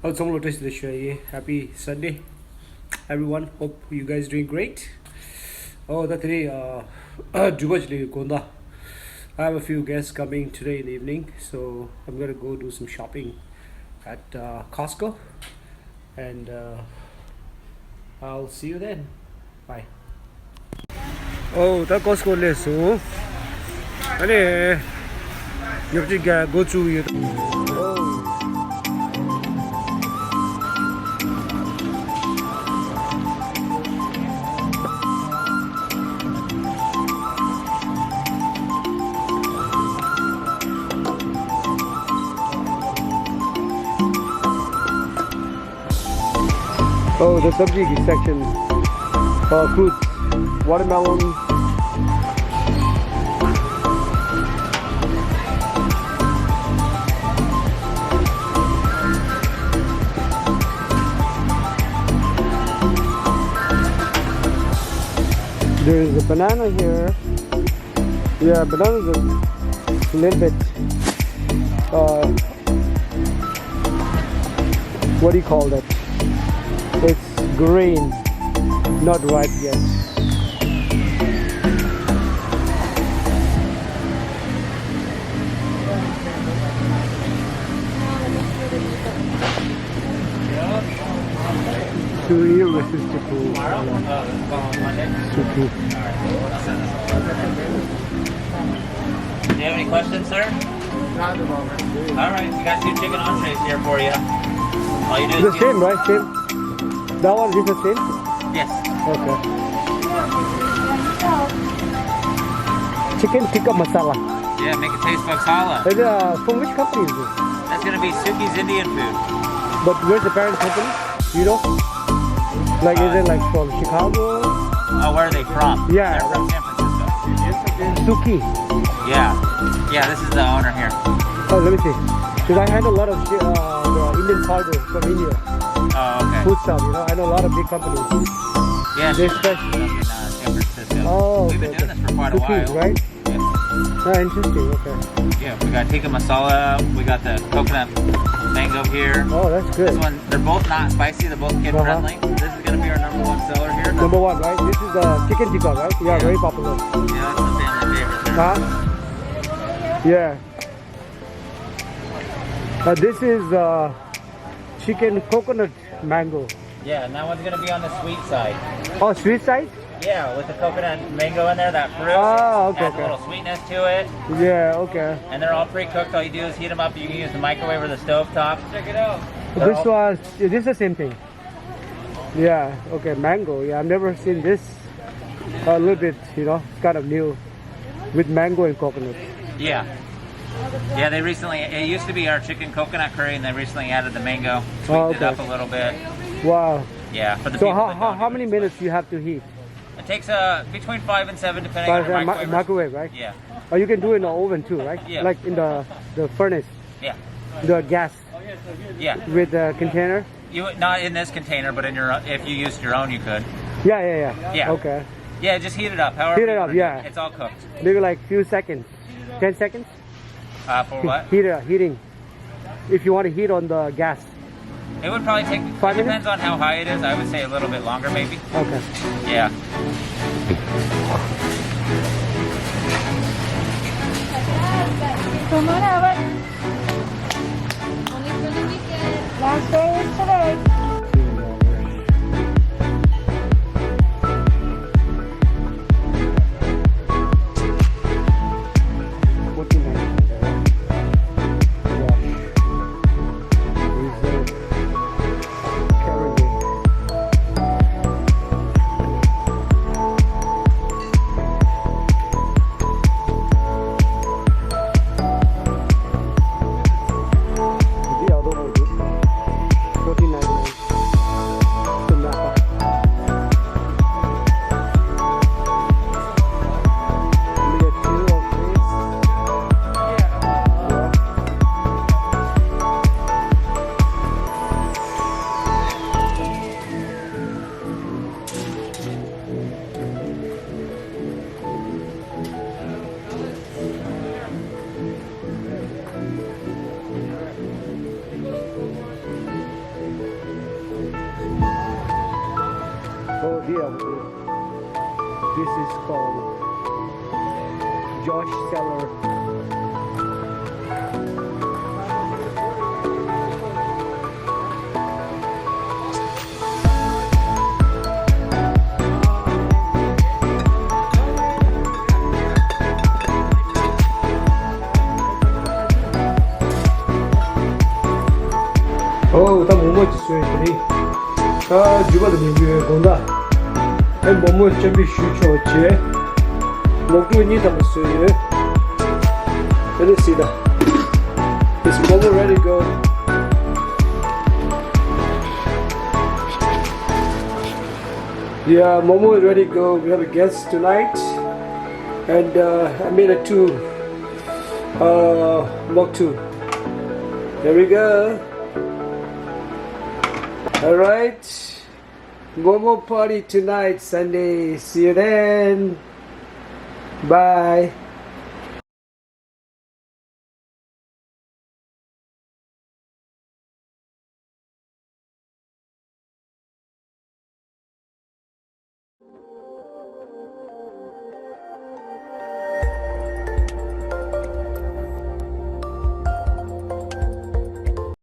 Happy Sunday, everyone. Hope you guys doing great. Oh, that today, I have a few guests coming today in the evening, so I'm gonna go do some shopping at Costco, and I'll see you then. Bye. Oh, that Costco list. Oh, 아니, 옆집에 고추. Oh, the subject section. Fruits, watermelon. There's a banana here. Yeah, banana's a little bit. What do you call that? It's green, not ripe yet. Too irresistible. Do you have any questions, sir? Not at the moment. Alright, we got 2 chicken entrees here for you. All you do The is same, right? Same. That one is the same? Yes. Okay. Chicken tikka masala. Yeah, make a taste bugs holla. From which company is this? That's gonna be Suki's Indian food. But where's the parent company? You know? Like, is it like from Chicago? Oh, where are they from? Yeah. They're from San Francisco. Suki. Yeah. Yeah, this is the owner here. Oh, let me see. Because I had a lot of the Indian cargo from India. Oh, okay. Food stuff, you know. I know a lot of big companies. Yeah, They're she's special. in San Francisco. Oh, We've been doing this for quite a Cookies, while. right? Yeah. Oh, interesting. Okay. Yeah, we got tikka masala. We got the coconut mango here. Oh, that's good. This one, they're both not spicy. They're both kid friendly. This is gonna be our #1 seller here. Number one, right? This is chicken tikka, right? Yeah, very popular. Yeah, that's the family favorite. Yeah. This is chicken coconut mango. Yeah, and that one's gonna be on the sweet side. Oh, sweet side? Yeah, with the coconut mango in there, that fruit Okay, adds a little sweetness to it. Yeah, okay. And they're all pre-cooked. All you do is heat them up. You can use the microwave or the stove top. Check it out. This is the same thing. Yeah, okay, mango. Yeah, I've never seen this. A little bit, you know, kind of new with mango and coconut. Yeah. Yeah, they recently, it used to be our chicken coconut curry, and they recently added the mango. Sweetened it up a little bit. Wow. Yeah, for the So people that how many minutes you have to heat? It takes between 5 and 7 depending on your microwave. Microwave, right? Yeah. Or you can do it in the oven too, right? Yeah. Like in the furnace. Yeah. The gas Yeah. with the container. You not in this container, but in your if you used your own, you could. Yeah. Yeah. Okay. Yeah, just heat it up. However, Heat it up, yeah. It's all cooked. Maybe like few seconds. 10 seconds? For what? Heating. If you want to heat on the gas. It would probably take. 5 It depends on how high it is. I would say a little bit longer, maybe. Okay. Yeah. Come on over. Only for the weekend. Last day is today. This is called Josh Seller. 다 뭐 먹었어요, 했더니 주바도 민주에 건다. 뭐뭐 준비 쉬초지. 먹기니 담았어요. Let's see that. Is Momo ready to go? Yeah, Momo is ready to go. We have a guest tonight, and I made a two muktu. There we go. All right, Momo party tonight, Sunday. See you then. Bye.